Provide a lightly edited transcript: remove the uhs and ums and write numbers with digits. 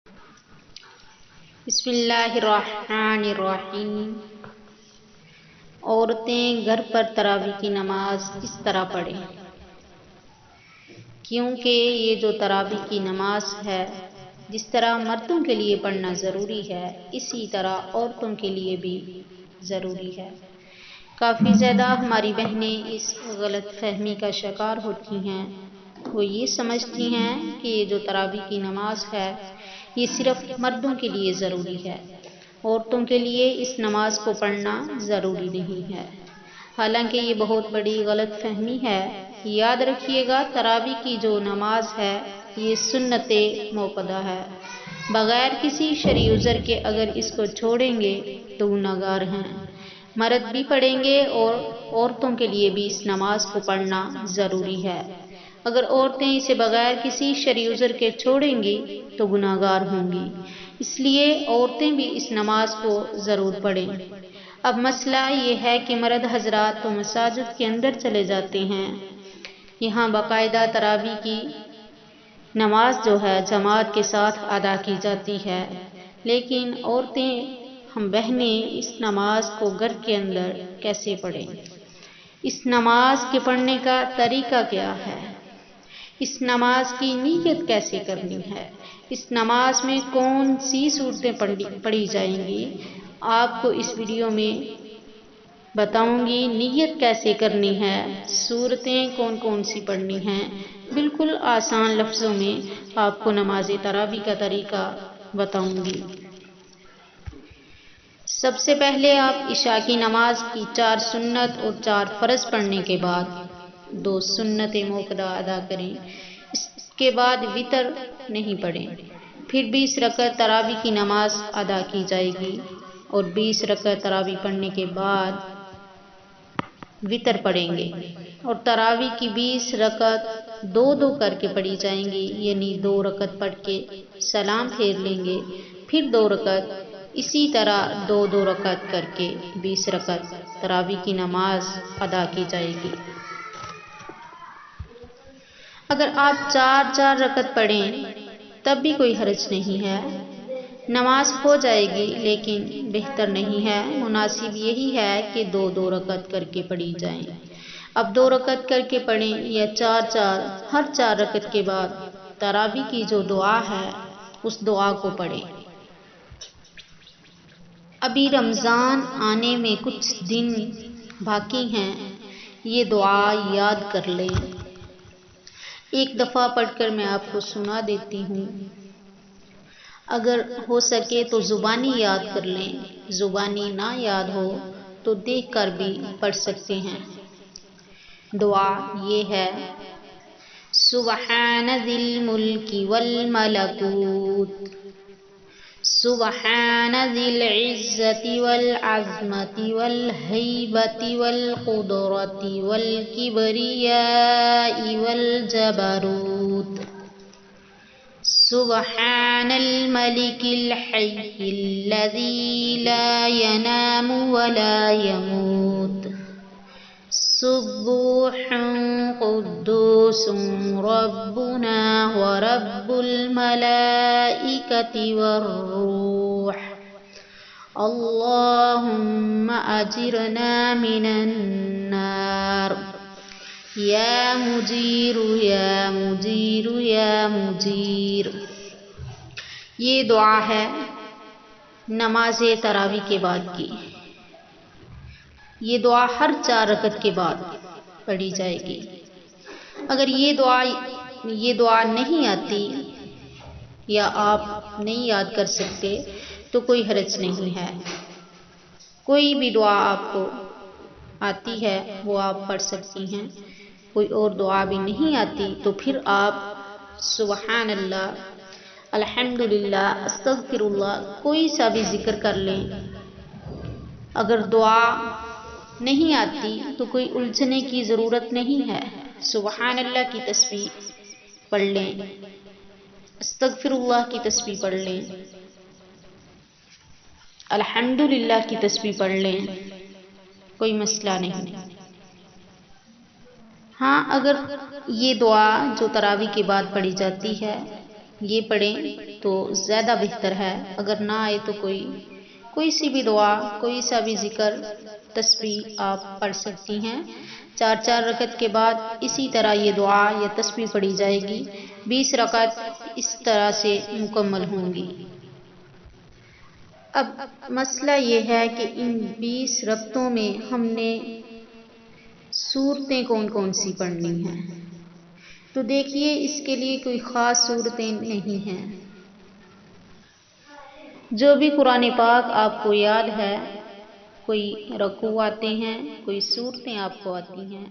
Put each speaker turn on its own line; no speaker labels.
بسم اللہ الرحمن الرحیم۔ عورتیں گھر پر تراویح کی نماز اس طرح پڑھیں، کیونکہ یہ جو تراویح کی نماز ہے جس طرح مردوں کے لیے پڑھنا ضروری ہے اسی طرح عورتوں کے لیے بھی ضروری ہے۔ کافی زیادہ ہماری بہنیں اس غلط فہمی کا شکار ہوتی ہیں، وہ یہ سمجھتی ہیں کہ یہ جو تراویح کی نماز ہے یہ صرف مردوں کے لیے ضروری ہے، عورتوں کے لیے اس نماز کو پڑھنا ضروری نہیں ہے۔ حالانکہ یہ بہت بڑی غلط فہمی ہے۔ یاد رکھیے گا، تراویح کی جو نماز ہے یہ سنت موقدہ ہے، بغیر کسی شرعی عذر کے اگر اس کو چھوڑیں گے تو گناہ گار ہیں۔ مرد بھی پڑھیں گے اور عورتوں کے لیے بھی اس نماز کو پڑھنا ضروری ہے۔ اگر عورتیں اسے بغیر کسی شرعی عذر کے چھوڑیں گی تو گناہ گار ہوں گی، اس لیے عورتیں بھی اس نماز کو ضرور پڑھیں۔ اب مسئلہ یہ ہے کہ مرد حضرات تو مساجد کے اندر چلے جاتے ہیں، یہاں باقاعدہ تراویح کی نماز جو ہے جماعت کے ساتھ ادا کی جاتی ہے، لیکن عورتیں، ہم بہنیں اس نماز کو گھر کے اندر کیسے پڑھیں؟ اس نماز کے پڑھنے کا طریقہ کیا ہے؟ اس نماز کی نیت کیسے کرنی ہے؟ اس نماز میں کون سی صورتیں پڑھی جائیں گی؟ آپ کو اس ویڈیو میں بتاؤں گی۔ نیت کیسے کرنی ہے، صورتیں کون کون سی پڑھنی ہیں، بالکل آسان لفظوں میں آپ کو نماز تراویح کا طریقہ بتاؤں گی۔ سب سے پہلے آپ عشاء کی نماز کی 4 سنت اور 4 فرض پڑھنے کے بعد 2 سنت موقدہ ادا کریں، اس کے بعد وتر نہیں پڑھیں، پھر 20 رکعت تراویح کی نماز ادا کی جائے گی اور 20 رکعت تراویح پڑھنے کے بعد وتر پڑھیں گے، اور تراویح کی 20 رکعت 2 کر کے پڑھی جائیں گی، یعنی 2 رکعت پڑھ کے سلام پھیر لیں گے، پھر 2 رکعت، اسی طرح 2 رکعت کر کے 20 رکعت تراویح کی نماز ادا کی جائے گی۔ اگر آپ 4 رکعت پڑھیں تب بھی کوئی حرج نہیں ہے، نماز ہو جائے گی، لیکن بہتر نہیں ہے، مناسب یہی ہے کہ 2 رکعت کر کے پڑھی جائیں۔ اب 2 رکعت کر کے پڑھیں یا 4 ہر 4 رکعت کے بعد تراویح کی جو دعا ہے اس دعا کو پڑھیں۔ ابھی رمضان آنے میں کچھ دن باقی ہیں، یہ دعا یاد کر لیں۔ ایک دفعہ پڑھ کر میں آپ کو سنا دیتی ہوں، اگر ہو سکے تو زبانی یاد کر لیں، زبانی نہ یاد ہو تو دیکھ کر بھی پڑھ سکتے ہیں۔ دعا یہ ہے: سبحان ذی الملک والملکوت، سبحان ذی العزت والعظمت والہیبت والقدرت والکبریاء والجبروت، سبحان الملک الحی الذی لا ینام ولا یموت، سبوح قدوس ربنا ورب الملائکۃ والروح، اللہم اجرنا من النار، یا مجیر یا مجیر یا مجیر۔ یہ دعا ہے نماز تراویح کے بعد کی۔ یہ دعا ہر 4 رکعت کے بعد پڑھی جائے گی۔ اگر یہ دعا نہیں آتی یا آپ نہیں یاد کر سکتے تو کوئی حرج نہیں ہے، کوئی بھی دعا آپ کو آتی ہے وہ آپ پڑھ سکتی ہیں۔ کوئی اور دعا بھی نہیں آتی تو پھر آپ سبحان اللہ، الحمدللہ، استغفر اللہ، کوئی سا بھی ذکر کر لیں۔ اگر دعا نہیں آتی تو کوئی الجھنے کی ضرورت نہیں ہے، سبحان اللہ کی تسبیح پڑھ لیں، استغفر اللہ کی تسبیح پڑھ لیں، الحمدللہ کی تسبیح پڑھ لیں، کوئی مسئلہ نہیں۔ ہاں، اگر یہ دعا جو تراویح کے بعد پڑھی جاتی ہے یہ پڑھیں تو زیادہ بہتر ہے۔ اگر نہ آئے تو کوئی سی بھی دعا، کوئی سا بھی ذکر، تسبیح آپ پڑھ سکتی ہیں۔ 4 رکعت کے بعد اسی طرح یہ دعا یا تسبیح پڑھی جائے گی۔ 20 رکعت اس طرح سے مکمل ہوں گی۔ اب مسئلہ یہ ہے کہ ان 20 رکعتوں میں ہم نے سورتیں کون کون سی پڑھنی ہیں؟ تو دیکھیے، اس کے لیے کوئی خاص صورتیں نہیں ہیں۔ جو بھی قرآن پاک آپ کو یاد ہے، کوئی رکوع آتے ہیں، کوئی صورتیں آپ کو آتی ہیں،